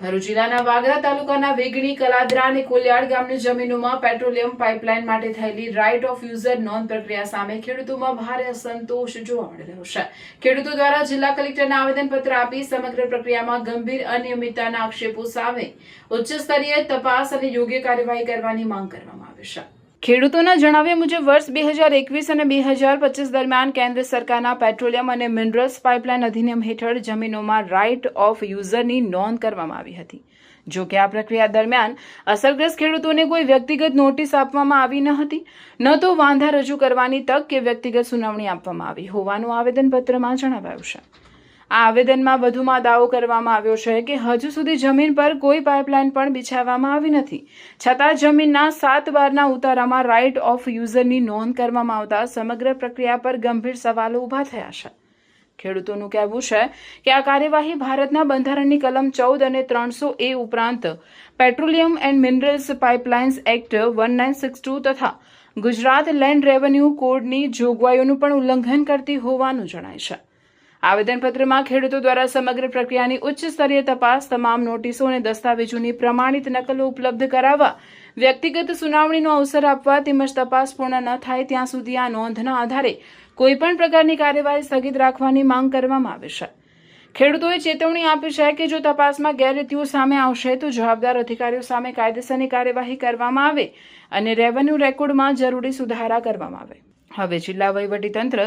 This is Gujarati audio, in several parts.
ભરૂચ જિલ્લાના વાગરા તાલુકાના વેગણી, કલાદરા અને કોલિયાડ ગામની જમીનોમાં પેટ્રોલિયમ પાઇપલાઇન માટે થયેલી રાઇટ ઓફ યુઝર નોંધ પ્રક્રિયા સામે ખેડૂતોમાં ભારે અસંતોષ જોવા મળી રહ્યો છે। ખેડૂતો દ્વારા જિલ્લા કલેક્ટરને આવેદનપત્ર આપી સમગ્ર પ્રક્રિયામાં ગંભીર અનિયમિતતાના આક્ષેપો સામે ઉચ્ચ સ્તરીય તપાસ અને યોગ્ય કાર્યવાહી કરવાની માંગ કરવામાં આવી છે। ખેડૂતોના જણાવ્યા મુજબ વર્ષ 2021 અને 2025 દરમિયાન કેન્દ્ર સરકારના પેટ્રોલિયમ અને મિનરલ્સ પાઇપલાઇન અધિનિયમ હેઠળ જમીનોમાં રાઇટ ઓફ યુઝરની નોંધ કરવામાં આવી હતી। જો કે આ પ્રક્રિયા દરમિયાન અસરગ્રસ્ત ખેડૂતોને કોઈ વ્યક્તિગત નોટિસ આપવામાં આવી ન હતી, ન તો વાંધા રજૂ કરવાની તક કે વ્યક્તિગત સુનાવણી આપવામાં આવી હોવાનું આવેદનપત્રમાં જણાવાયું છે। આ આવેદનમાં વધુમાં દાવો કરવામાં આવ્યો છે કે હજુ સુધી જમીન પર કોઈ પાઇપલાઇન પણ બિછાવવામાં આવી નથી, છતાં જમીનના 7 બારના ઉતારામાં રાઇટ ઓફ યુઝરની નોંધ કરવામાં આવતા સમગ્ર પ્રક્રિયા પર ગંભીર સવાલો ઊભા થયા છે। ખેડૂતોનું કહેવું છે કે આ કાર્યવાહી ભારતના બંધારણની કલમ 14 અને 300A ઉપરાંત petroleum and minerals pipelines act 1962 તથા ગુજરાત લેન્ડ રેવન્યુ કોડની જોગવાઈઓનું પણ ઉલ્લંઘન કરતી હોવાનું જણાય છે। આવેદનપત્રમાં ખેડૂતો દ્વારા સમગ્ર પ્રક્રિયાની ઉચ્ચ સ્તરીય તપાસ, તમામ નોટિસો અને દસ્તાવેજોની પ્રમાણિત નકલો ઉપલબ્ધ કરાવવા, વ્યક્તિગત સુનાવણીનો અવસર આપવા તેમજ તપાસ પૂર્ણ ન થાય ત્યાં સુધી આ નોંધના આધારે કોઈપણ પ્રકારની કાર્યવાહી સ્થગિત રાખવાની માંગ કરવામાં આવી છે। ખેડૂતોએ ચેતવણી આપી છે કે જો તપાસમાં ગેરરીતિઓ સામે આવશે તો જવાબદાર અધિકારીઓ સામે કાયદેસરની કાર્યવાહી કરવામાં આવે અને રેવન્યુ રેકોર્ડમાં જરૂરી સુધારા કરવામાં આવે। હવે જિલ્લા વહીવટીતંત્ર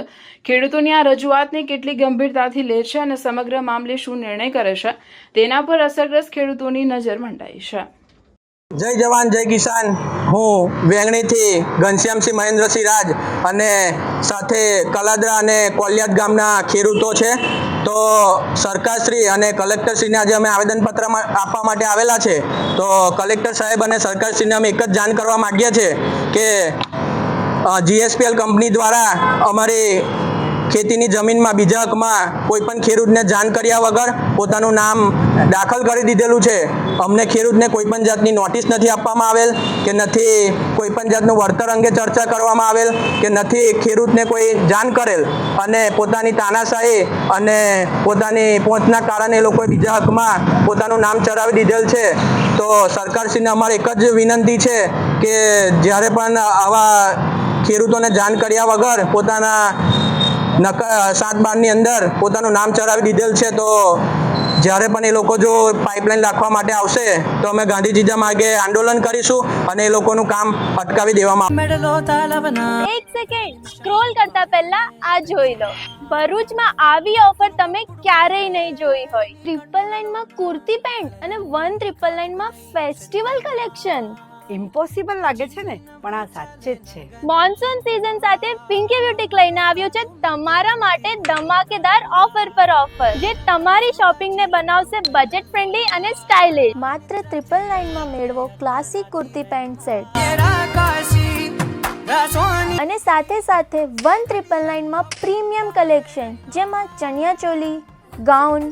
ખેડૂતોની આ રજૂઆતને કેટલી ગંભીરતાથી લે છે અને સમગ્ર મામલે શું નિર્ણય કરે છે તેના પર અસરગ્રસ્ત ખેડૂતોની નજર મંડાઈ છે। જય જવાન જય કિસાન। હું વેંગણીથી ઘનશ્યામસિંહ મહેન્દ્રસિંહ રાજ અને સાથે કલાદરા અને કોલિયાદ ગામના ખેડૂતો છે। તો સરકારશ્રી અને કલેક્ટરશ્રીને આજે અમે આવેદનપત્ર આપવા માટે આવેલા છે। તો કલેક્ટર સાહેબ અને સરકારશ્રીને અમે એક જ જાણ કરવા માગીએ છીએ કે GSPL કંપની દ્વારા અમારી ખેતીની જમીનમાં બીજા હકમાં કોઈ પણ ખેડૂતને જાણ કર્યા વગર પોતાનું નામ દાખલ કરી દીધેલું છે। અમને ખેડૂતને કોઈ પણ જાતની નોટિસ નથી આપવામાં આવેલ કે નથી કોઈ પણ જાતનું વળતર અંગે ચર્ચા કરવામાં આવેલ કે નથી ખેડૂતને કોઈ જાણ કરેલ અને પોતાની તાનાશાહી અને પોતાની પહોંચના કારણે એ લોકોએ બીજા હકમાં પોતાનું નામ ચડાવી દીધેલ છે। તો સરકારશ્રીને અમારે એક જ વિનંતી છે કે જ્યારે પણ આવા ખેડૂતોને જાણ કર્યા વગર પોતાના 7 બારની અંદર પોતાનું નામ ચડાવી દીધેલ છે, તો જ્યારે પણ એ લોકો જો પાઇપલાઇન રાખવા માટે આવશે તો અમે ગાંધીજી માર્ગે આંદોલન કરીશું અને એ લોકોનું કામ અટકાવી દેવામાં આવશે। એક સેકન્ડ સ્ક્રોલ કરતા પહેલા આ જોઈ લો, ભરૂચમાં આવી ઓફર તમે ક્યારેય નહીં જોઈ હોય। 999 માં કુર્તી પેન્ટ અને 1999 માં ફેસ્ટિવલ કલેક્શન। ઇમ્પોસિબલ લાગે છે ને, પણ આ સાચે જ છે। મોન્સૂન સીઝન સાથે પિંકી બ્યુટીક લઈને આવ્યું છે તમારા માટે ધમાકેદાર ઓફર પર ઓફર, જે તમારી શોપિંગ ને બનાવશે બજેટ ફ્રેન્ડલી અને સ્ટાઇલિશ। માત્ર 999 માં મેળવો ક્લાસિક કુર્તી પેન્ટ સેટ અને સાથે સાથે 1999 માં પ્રીમિયમ કલેક્શન, જેમાં chaniya choli, gown,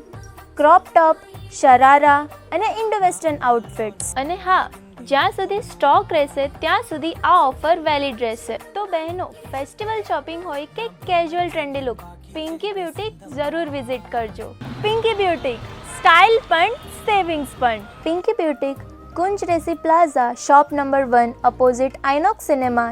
crop top, sharara અને ઇન્ડો વેસ્ટર્ન આઉટફિટ્સ। અને હા, જ્યાં સુધી સ્ટોક રહેશે ત્યાં સુધી આ ઓફર વેલિડ રહેશે। તો બહેનો, ફેસ્ટિવલ શોપિંગ હોય કે casual trendy look, Pinky boutique જરૂર વિઝિટ કરજો। પિંકી બ્યુટીક, સ્ટાઇલ પણ સેવિંગ્સ પણ। Pinky boutique, Kunj Resi plaza, shop number 1, opposite INOX cinema,